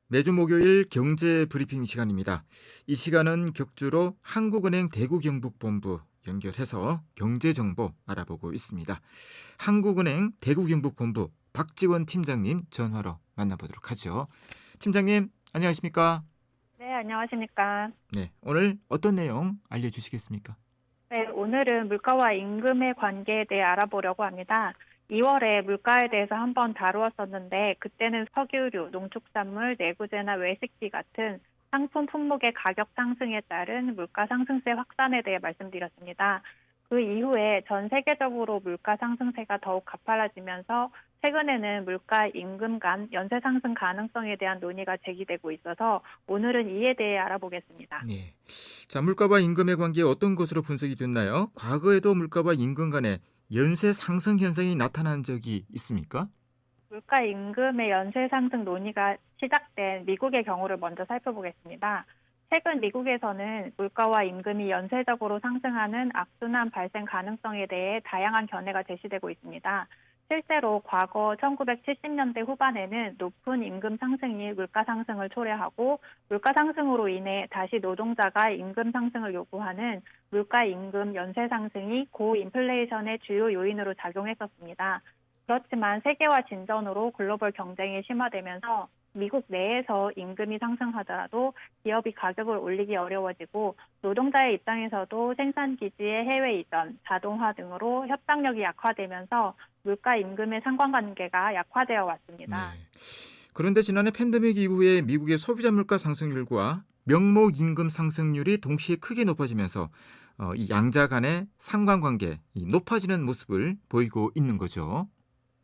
매주 목요일 경제 브리핑 시간입니다. 이 시간은 격주로 한국은행 대구경북본부 연결해서 경제 정보 알아보고 있습니다. 한국은행 대구경북본부 박지원 팀장님 전화로 만나보도록 하죠. 팀장님, 안녕하십니까? 네, 안녕하십니까. 네, 오늘 어떤 내용 알려주시겠습니까? 네, 오늘은 물가와 임금의 관계에 대해 알아보려고 합니다. 2월에 물가에 대해서 한번 다루었었는데 그때는 석유류, 농축산물, 내구재나 외식비 같은 상품 품목의 가격 상승에 따른 물가 상승세 확산에 대해 말씀드렸습니다. 그 이후에 전 세계적으로 물가 상승세가 더욱 가팔라지면서 최근에는 물가 임금 간 연쇄 상승 가능성에 대한 논의가 제기되고 있어서 오늘은 이에 대해 알아보겠습니다. 네. 자, 물가와 임금의 관계 어떤 것으로 분석이 됐나요? 과거에도 물가와 임금 간에 연쇄 상승 현상이 나타난 적이 있습니까? 물가 임금의 연쇄 상승 논의가 시작된 미국의 경우를 먼저 살펴보겠습니다. 최근 미국에서는 물가와 임금이 연쇄적으로 상승하는 악순환 발생 가능성에 대해 다양한 견해가 제시되고 있습니다. 실제로 과거 1970년대 후반에는 높은 임금 상승이 물가 상승을 초래하고 물가 상승으로 인해 다시 노동자가 임금 상승을 요구하는 물가 임금 연쇄 상승이 고인플레이션의 주요 요인으로 작용했었습니다. 그렇지만 세계화 진전으로 글로벌 경쟁이 심화되면서 미국 내에서 임금이 상승하더라도 기업이 가격을 올리기 어려워지고 노동자의 입장에서도 생산 기지의 해외 이전, 자동화 등으로 협상력이 약화되면서 물가 임금의 상관관계가 약화되어 왔습니다. 네. 그런데 지난해 팬데믹 이후에 미국의 소비자 물가 상승률과 명목 임금 상승률이 동시에 크게 높아지면서 이 양자 간의 상관관계 높아지는 모습을 보이고 있는 거죠.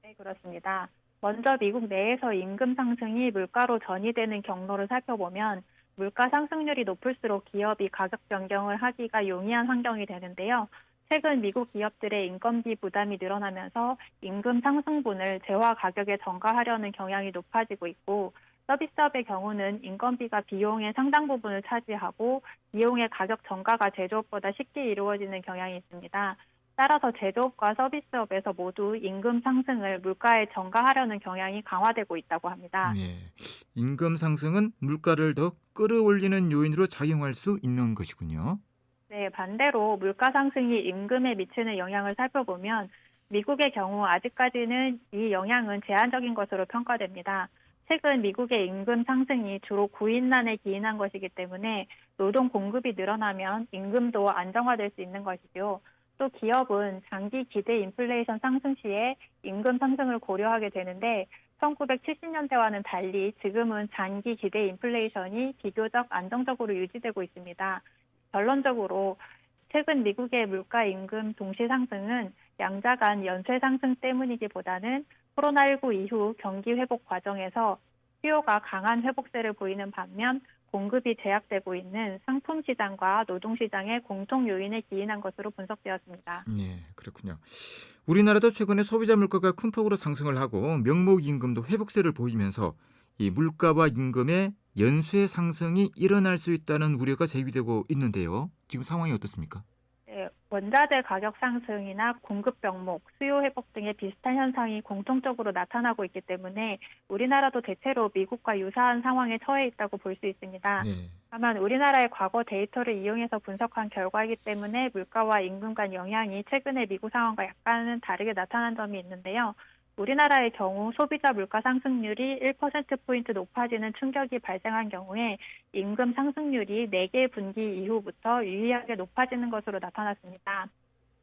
네, 그렇습니다. 먼저 미국 내에서 임금 상승이 물가로 전이되는 경로를 살펴보면 물가 상승률이 높을수록 기업이 가격 변경을 하기가 용이한 환경이 되는데요. 최근 미국 기업들의 인건비 부담이 늘어나면서 임금 상승분을 재화 가격에 전가하려는 경향이 높아지고 있고 서비스업의 경우는 인건비가 비용의 상당 부분을 차지하고 비용의 가격 전가가 제조업보다 쉽게 이루어지는 경향이 있습니다. 따라서 제조업과 서비스업에서 모두 임금 상승을 물가에 전가하려는 경향이 강화되고 있다고 합니다. 네. 임금 상승은 물가를 더 끌어올리는 요인으로 작용할 수 있는 것이군요. 네, 반대로 물가 상승이 임금에 미치는 영향을 살펴보면 미국의 경우 아직까지는 이 영향은 제한적인 것으로 평가됩니다. 최근 미국의 임금 상승이 주로 구인난에 기인한 것이기 때문에 노동 공급이 늘어나면 임금도 안정화될 수 있는 것이죠. 또 기업은 장기 기대 인플레이션 상승 시에 임금 상승을 고려하게 되는데 1970년대와는 달리 지금은 장기 기대 인플레이션이 비교적 안정적으로 유지되고 있습니다. 결론적으로 최근 미국의 물가 임금 동시 상승은 양자 간 연쇄 상승 때문이기보다는 코로나19 이후 경기 회복 과정에서 수요가 강한 회복세를 보이는 반면 공급이 제약되고 있는 상품 시장과 노동 시장의 공통 요인에 기인한 것으로 분석되었습니다. 네, 그렇군요. 우리나라도 최근에 소비자 물가가 큰 폭으로 상승을 하고 명목 임금도 회복세를 보이면서 이 물가와 임금의 연쇄 상승이 일어날 수 있다는 우려가 제기되고 있는데요. 지금 상황이 어떻습니까? 네, 원자재 가격 상승이나 공급 병목, 수요 회복 등의 비슷한 현상이 공통적으로 나타나고 있기 때문에 우리나라도 대체로 미국과 유사한 상황에 처해 있다고 볼 수 있습니다. 네. 다만 우리나라의 과거 데이터를 이용해서 분석한 결과이기 때문에 물가와 임금 간 영향이 최근의 미국 상황과 약간은 다르게 나타난 점이 있는데요. 우리나라의 경우 소비자 물가 상승률이 1%포인트 높아지는 충격이 발생한 경우에 임금 상승률이 4개 분기 이후부터 유의하게 높아지는 것으로 나타났습니다.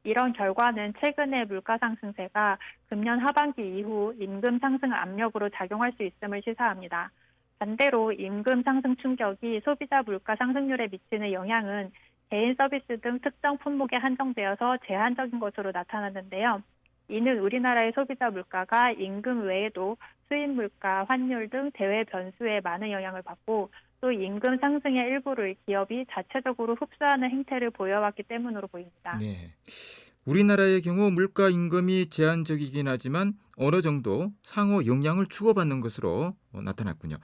이런 결과는 최근의 물가 상승세가 금년 하반기 이후 임금 상승 압력으로 작용할 수 있음을 시사합니다. 반대로 임금 상승 충격이 소비자 물가 상승률에 미치는 영향은 개인 서비스 등 특정 품목에 한정되어서 제한적인 것으로 나타났는데요. 이는 우리나라의 소비자 물가가 임금 외에도 수입 물가, 환율 등 대외 변수에 많은 영향을 받고 또 임금 상승의 일부를 기업이 자체적으로 흡수하는 행태를 보여왔기 때문으로 보입니다. 네. 우리나라의 경우 물가 임금이 제한적이긴 하지만 어느 정도 상호 영향을 주고받는 것으로 나타났군요.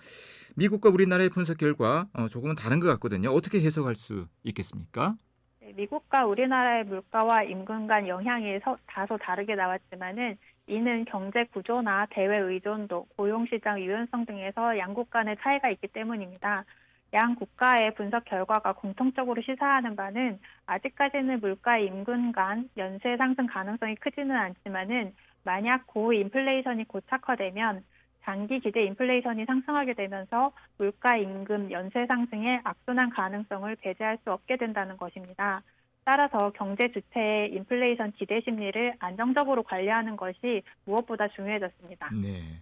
미국과 우리나라의 분석 결과 조금은 다른 것 같거든요. 어떻게 해석할 수 있겠습니까? 네, 미국과 우리나라의 물가와 임금 간 영향이 다소 다르게 나왔지만은 이는 경제 구조나 대외 의존도, 고용시장 유연성 등에서 양국 간의 차이가 있기 때문입니다. 양 국가의 분석 결과가 공통적으로 시사하는 바는 아직까지는 물가 임금 간 연쇄 상승 가능성이 크지는 않지만은 만약 고인플레이션이 고착화되면 장기 기대 인플레이션이 상승하게 되면서 물가 임금 연쇄 상승의 악순환 가능성을 배제할 수 없게 된다는 것입니다. 따라서 경제 주체의 인플레이션 기대 심리를 안정적으로 관리하는 것이 무엇보다 중요해졌습니다. 네.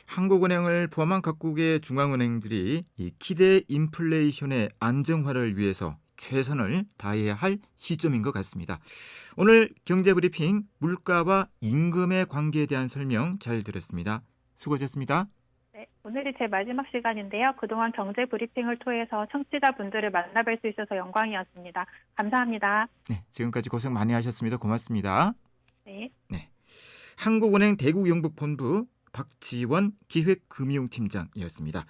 한국은행을 포함한 각국의 중앙은행들이 이 기대 인플레이션의 안정화를 위해서 최선을 다해야 할 시점인 것 같습니다. 오늘 경제브리핑 물가와 임금의 관계에 대한 설명 잘 들었습니다. 수고하셨습니다. 네, 오늘이 제 마지막 시간인데요. 그동안 경제 브리핑을 통해서 청취자분들을 만나뵐 수 있어서 영광이었습니다. 감사합니다. 네, 지금까지 고생 많이 하셨습니다. 고맙습니다. 네. 네. 한국은행 대구영북본부 박지원 기획금융팀장이었습니다.